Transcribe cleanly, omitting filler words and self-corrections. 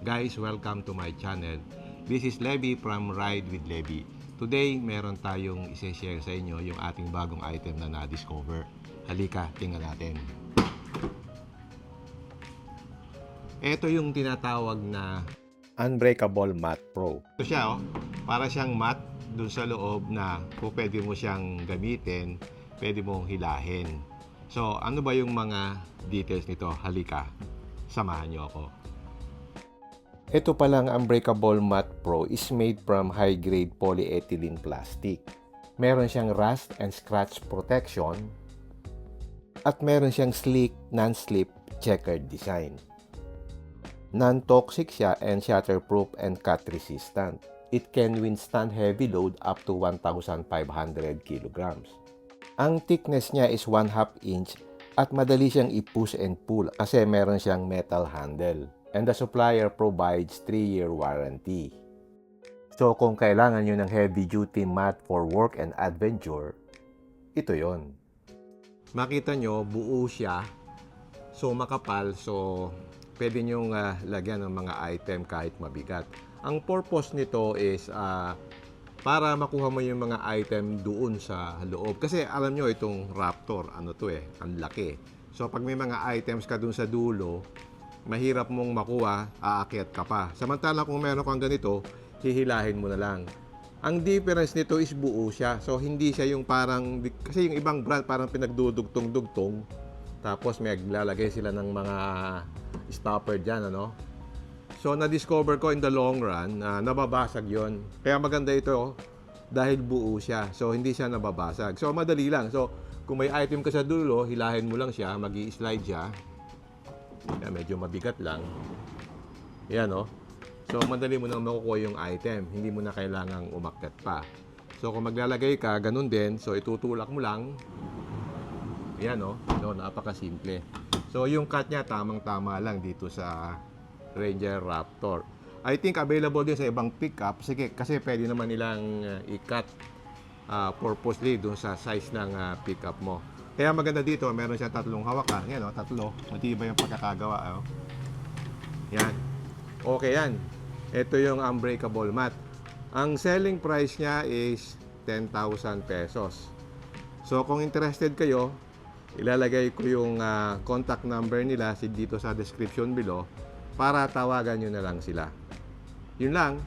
Guys, welcome to my channel. This is Levy from Ride with Levy. Today, meron tayong isi-share sa inyo yung ating bagong item na na-discover. Halika, tingnan natin. Ito yung tinatawag na Unbreakable Mat Pro. Ito siya, para siyang mat dun sa loob na kung pwede mo siyang gamitin, pwede mong hilahin. So, ano ba yung mga details nito? Halika, samahan nyo ako. Ito palang Unbreakable Mat Pro is made from high-grade polyethylene plastic. Meron siyang rust and scratch protection at meron siyang sleek, non-slip, checkered design. Non-toxic siya and shatterproof and cut resistant. It can withstand heavy load up to 1,500 kilograms. Ang thickness niya is 1/2 inch at madali siyang i-push and pull kasi meron siyang metal handle. And the supplier provides 3-year warranty. So kung kailangan nyo ng heavy-duty mat for work and adventure, ito yon. Makita nyo, buo siya. So makapal, so pwede nyo lagyan ng mga item kahit mabigat. Ang purpose nito is para makuha mo yung mga item doon sa loob. Kasi alam nyo itong Raptor, ano to ang laki. So pag may mga items ka doon sa dulo, mahirap mong makuha, aakyat ka pa. Samantala kung meron kang ganito, hihilahin mo na lang. Ang difference nito is buo siya. So hindi siya yung parang, kasi yung ibang brand parang pinagdudugtong-dugtong. Tapos may lalagay sila ng mga stopper dyan, ano? So na-discover ko in the long run, nababasag yon. Kaya maganda ito dahil buo siya. So hindi siya nababasag. So madali lang. So kung may item ka sa dulo, hilahin mo lang siya, magi-slide siya. Yan, medyo mabigat lang. Yan, oh. So, madali mo nang makukuha yung item. Hindi mo na kailangang umakyat pa. So, kung maglalagay ka, ganun din. So, itutulak mo lang. Yan, oh. No, napakasimple. So, yung cut niya, tamang-tama lang dito sa Ranger Raptor. I think available din sa ibang pickup. Sige, kasi pwede naman nilang i-cut purposely dun sa size ng pickup mo. Kaya maganda dito, meron siya tatlong hawakan. Yan, oh, tatlo. Matibay yung pagkakagawa. Oh. Yan. Okay yan. Ito yung Unbreakable Mat. Ang selling price niya is 10,000 pesos. So, kung interested kayo, ilalagay ko yung contact number nila dito sa description below para tawagan nyo na lang sila. Yun lang.